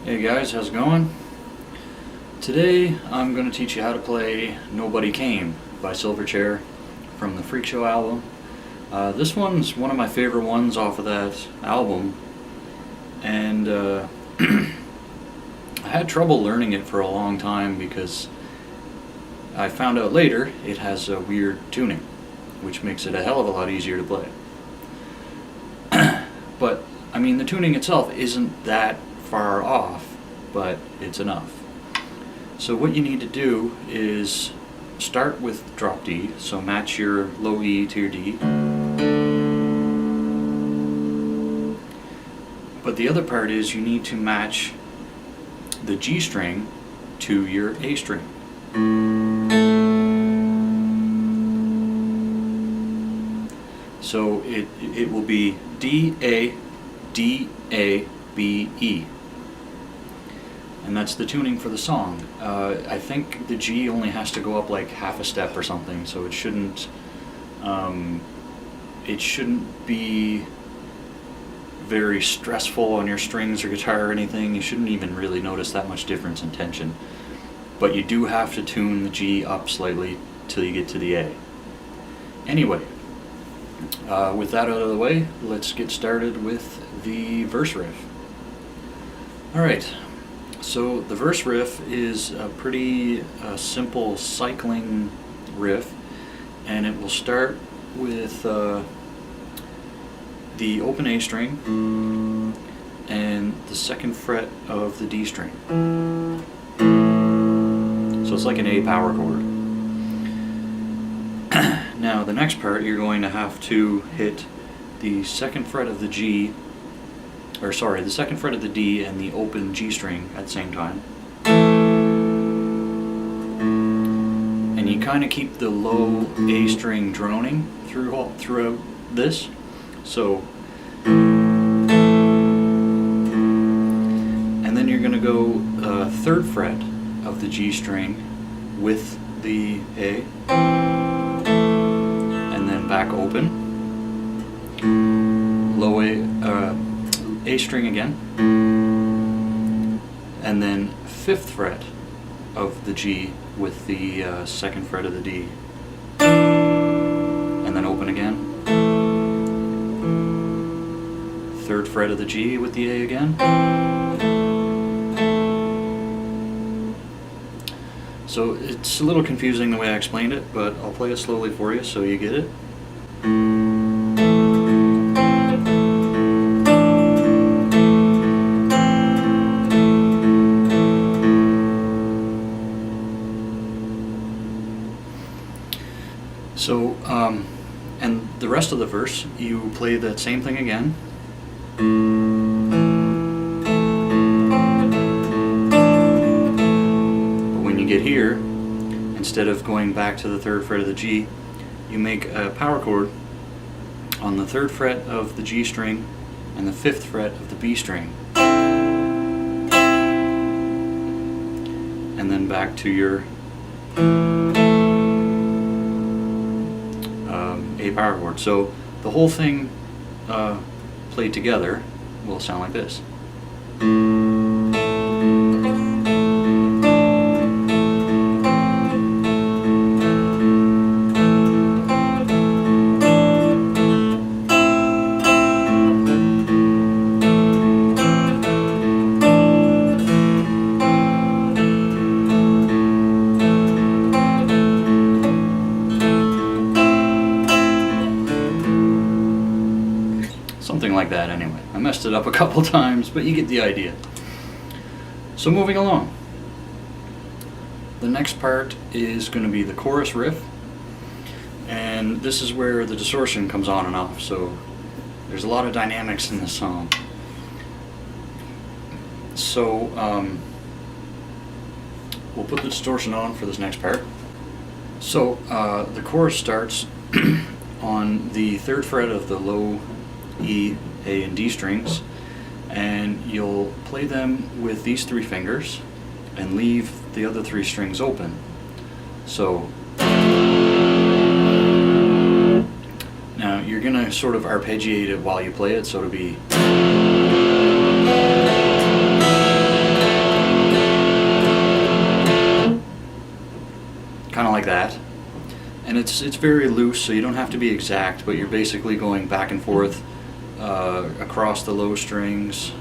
Hey guys, how's it going? Today I'm going to teach you how to play Nobody Came by Silverchair from the Freak Show album. This one's one of my favorite ones off of that album, and I had trouble learning it for a long time because I found out later it has a weird tuning, which makes it a hell of a lot easier to play. But I mean, the tuning itself isn't that far off, but it's enough. So what you need to do is start with drop D, so match your low E to your D. But the other part is you need to match the G string to your A string. So it will be D, A, D, A, B, E. And that's the tuning for the song. I think the G only has to go up like half a step or something, so it shouldn't be very stressful on your strings or guitar or anything. You shouldn't even really notice that much difference in tension. But you do have to tune the G up slightly till you get to the A. Anyway, with that out of the way, let's get started with the verse riff. Alright, so the verse riff is a pretty simple cycling riff, and it will start with the open A string and the second fret of the D string. So it's like an A power chord. Now the next part, you're going to have to hit the second fret of the G, or sorry, the second fret of the D and the open G string at the same time. And you kind of keep the low A string droning throughout this. So, and then you're going to go third fret of the G string with the A, and then back open, low A string again, and then fifth fret of the G with the second fret of the D, and then open again, third fret of the G with the A again. So it's a little confusing the way I explained it, but I'll play it slowly for you so you get it. So, and the rest of the verse, you play that same thing again. But when you get here, instead of going back to the third fret of the G, you make a power chord on the third fret of the G string and the fifth fret of the B string. And then back to your A power chord. So the whole thing played together will sound like this. Something like that anyway. I messed it up a couple times, but you get the idea. So moving along. The next part is going to be the chorus riff, and this is where the distortion comes on and off, so there's a lot of dynamics in this song. So we'll put the distortion on for this next part. So the chorus starts on the third fret of the low E, A, and D strings, and you'll play them with these three fingers and leave the other three strings open. So now you're going to sort of arpeggiate it while you play it, so it'll be it's very loose, so you don't have to be exact, but you're basically going back and forth across the low strings,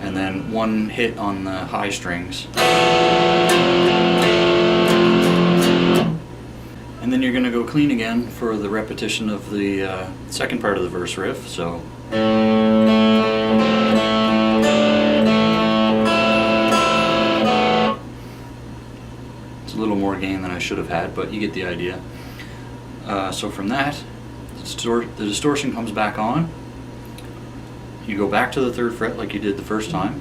and then one hit on the high strings. And then you're going to go clean again for the repetition of the second part of the verse riff. So it's a little more gain than I should have had, but you get the idea. So from that, the distortion comes back on. You go back to the 3rd fret like you did the first time.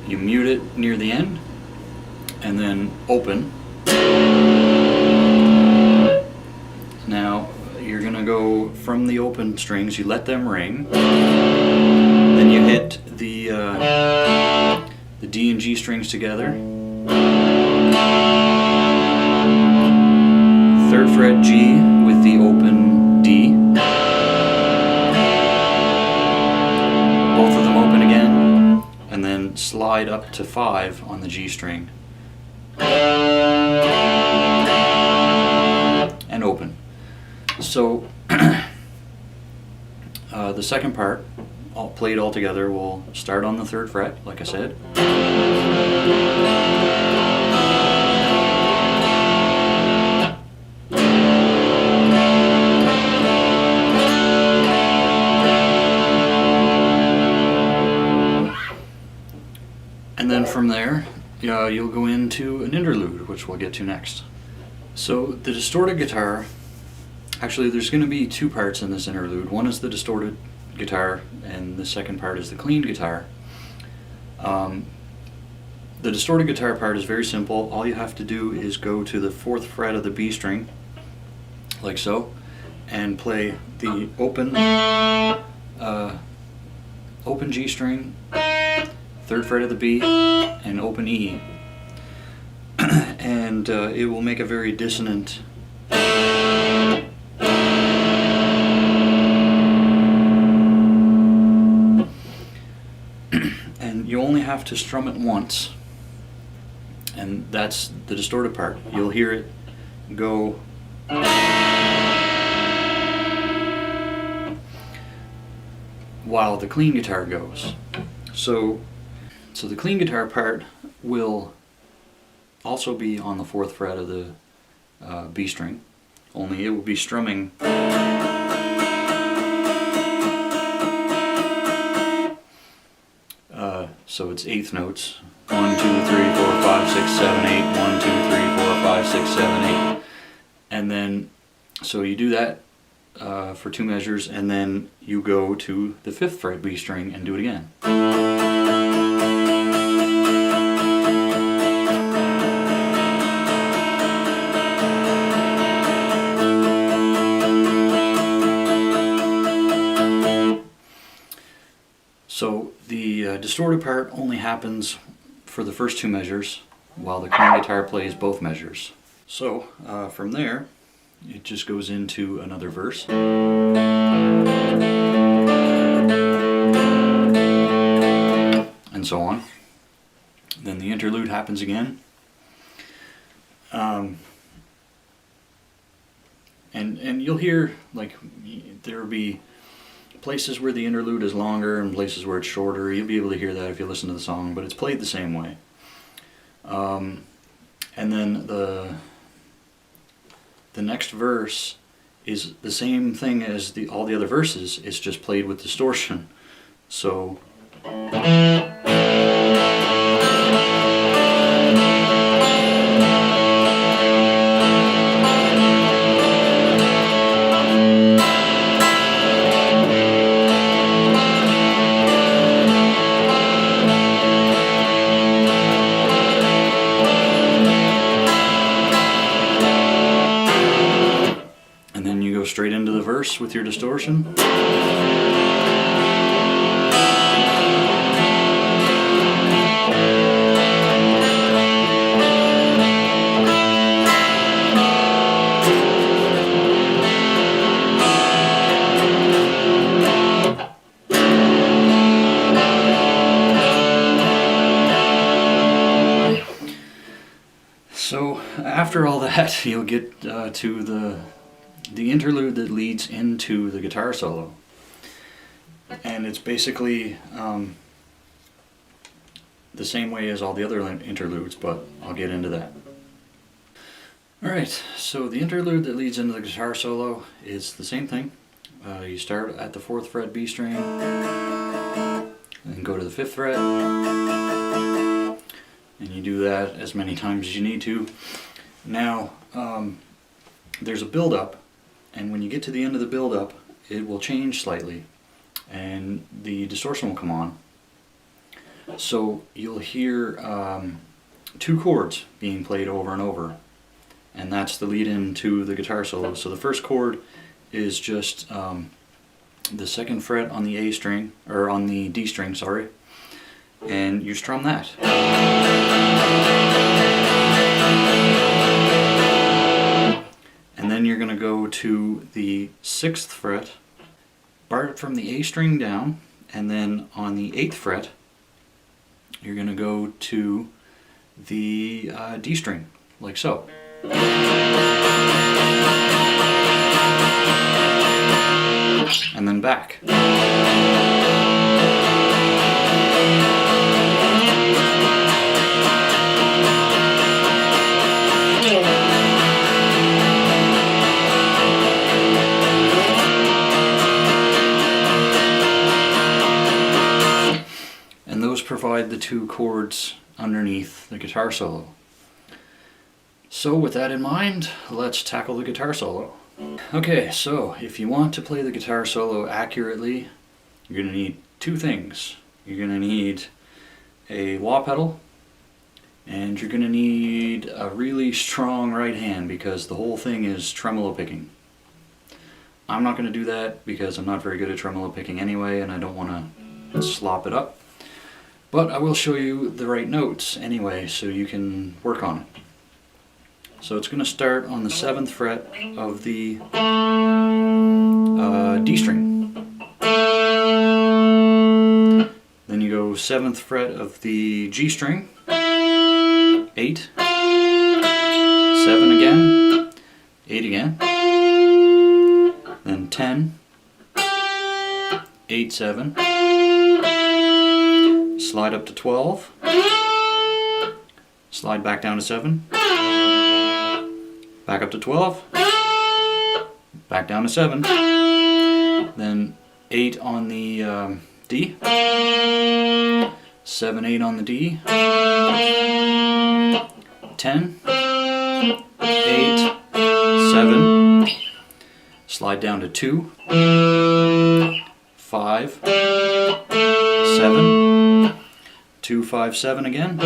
You mute it near the end, and then open. Now you're going to go from the open strings, you let them ring, then you hit the D and G strings together, 3rd fret G with the open D, both of them open again, and then slide up to 5 on the G string, and open. So the second part, all played all together, will start on the 3rd fret, like I said. And then from there, you'll go into an interlude, which we'll get to next. So the distorted guitar, actually there's going to be 2 parts in this interlude. One is the distorted guitar, and the second part is the cleaned guitar. The distorted guitar part is very simple. All you have to do is go to the 4th fret of the B string, like so, and play the open G string, 3rd fret of the B, and open E, and it will make a very dissonant and you only have to strum it once, and that's the distorted part. You'll hear it go while the clean guitar goes. So the clean guitar part will also be on the 4th fret of the B string, only it will be strumming so it's 8th notes, 1, 2, 3, 4, 5, 6, 7, 8, 1, 2, 3, 4, 5, 6, 7, 8, and then so you do that for 2 measures, and then you go to the 5th fret B string and do it again. So the distorted part only happens for the first 2 measures, while the clean guitar plays both measures. So from there, it just goes into another verse. And so on. Then the interlude happens again. And you'll hear, like, there will be places where the interlude is longer and places where it's shorter. You'll be able to hear that if you listen to the song, but it's played the same way. And then the next verse is the same thing as all the other verses. It's just played with distortion. So straight into the verse with your distortion. after all that, you'll get to the interlude that leads into the guitar solo. And it's basically the same way as all the other interludes, but I'll get into that. Alright, so the interlude that leads into the guitar solo is the same thing. You start at the 4th fret B string, and go to the 5th fret, and you do that as many times as you need to. Now, there's a build-up, and when you get to the end of the build-up, it will change slightly, and the distortion will come on. So you'll hear 2 chords being played over and over, and that's the lead-in to the guitar solo. So the first chord is just the 2nd fret on the A string, or on the D string, sorry, and you strum that. And then you're going to go to the 6th fret, bar it from the A string down, and then on the 8th fret, you're going to go to the D string, like so. And then back. And those provide the 2 chords underneath the guitar solo. So with that in mind, let's tackle the guitar solo. Okay, so if you want to play the guitar solo accurately, you're going to need 2 things. You're going to need a wah pedal, and you're going to need a really strong right hand, because the whole thing is tremolo picking. I'm not going to do that because I'm not very good at tremolo picking anyway, and I don't want to slop it up. But I will show you the right notes anyway, so you can work on it. So it's going to start on the 7th fret of the D string. Then you go 7th fret of the G string, 8, 7 again, 8 again, then 10, 8, 7, slide up to 12, slide back down to 7, back up to 12, back down to 7, then 8 on the D, 7, 8 on the D, 10, 8, 7, slide down to 2, 5, 7, 2, 5, 7 again,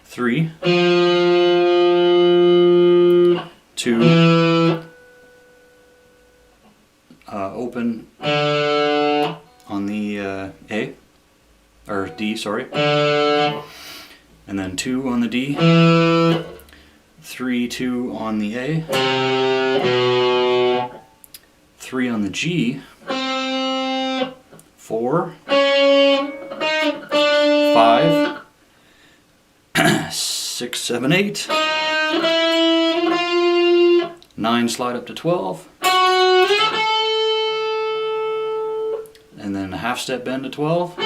3, 2, open on the A, or D, sorry, and then 2 on the D, 3, 2 on the A, 3 on the G, 4, 5, 6, 7, 8, 9, slide up to 12, and then a half step bend to 12,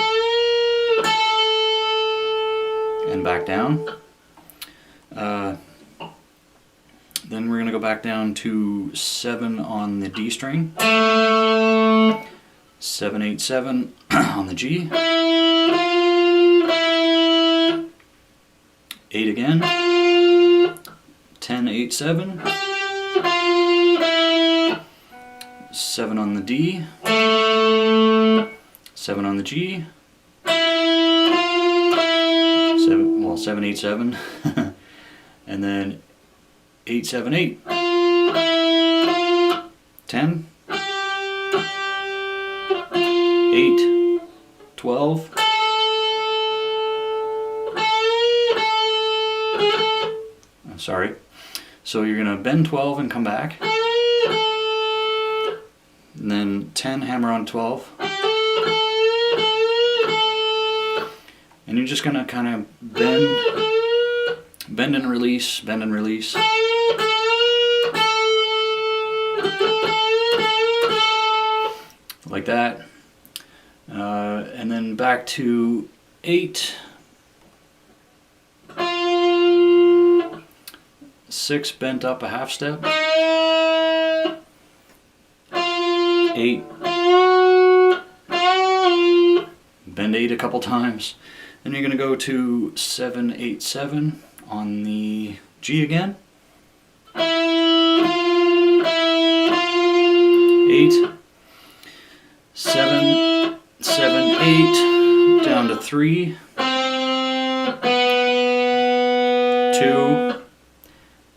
and back down. Then we're going to go back down to 7 on the D string, 7, 8, 7 on the G, 8 again, 10, 8, 7, 7 on the D, 7 on the G, 7, 8, 7, and then 8, 7, 8, 10, 8, 12, sorry, so you're going to bend 12 and come back, and then 10, hammer on 12, And you're just gonna kind of bend and release, bend and release. Like that. And then back to 8, 6 bent up a half step, 8, bend 8 a couple times, then you're going to go to 7, 8, 7 on the G again, 8, 7, 7, 8, down to 3, 2,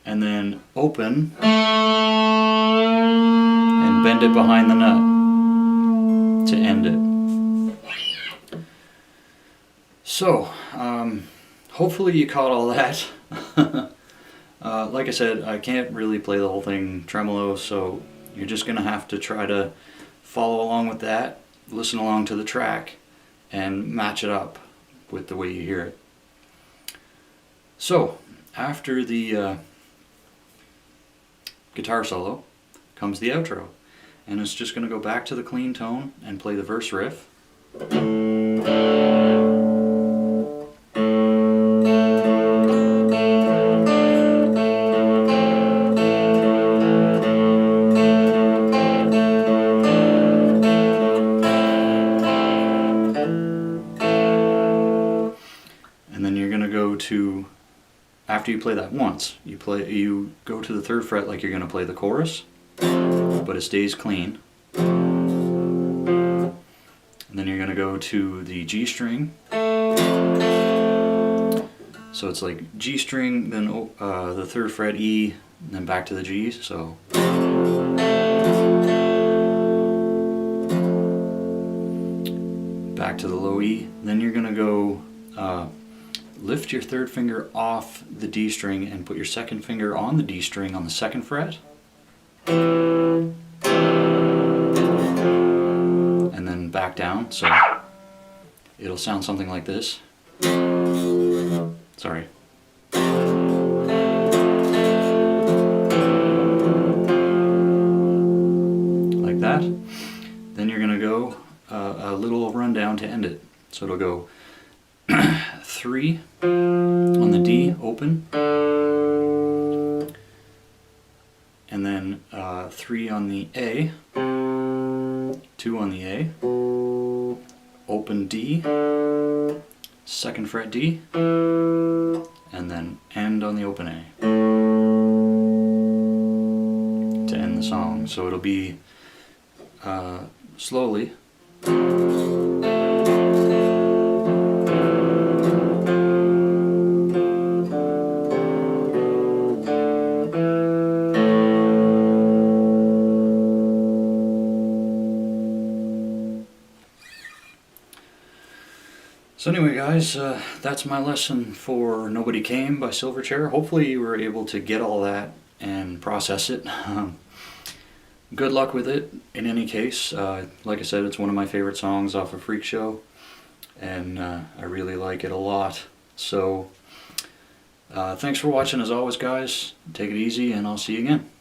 and then open and bend it behind the nut to end it. So, hopefully you caught all that. Like I said, I can't really play the whole thing tremolo, so you're just going to have to try to follow along with that, listen along to the track, and match it up with the way you hear it. So, after the guitar solo comes the outro, and it's just going to go back to the clean tone and play the verse riff. And then you're going to go to, after you play that once, you go to the 3rd fret like you're going to play the chorus, but it stays clean. And then you're going to go to the G string. So it's like G string, then the 3rd fret E, and then back to the G. So back to the low E. Then you're going to go lift your 3rd finger off the D string and put your 2nd finger on the D string on the 2nd fret. And then back down, so it'll sound something like this. Sorry. Like that. Then you're going to go a little rundown to end it. So it'll go 3 on the D, open, and then 3 on the A, 2 on the A, open D, 2nd fret D, and then end on the open A to end the song. So it'll be slowly. So anyway guys, that's my lesson for Nobody Came by Silverchair. Hopefully you were able to get all that and process it. Good luck with it in any case. Like I said, it's one of my favorite songs off of Freak Show, and I really like it a lot. So thanks for watching as always guys. Take it easy and I'll see you again.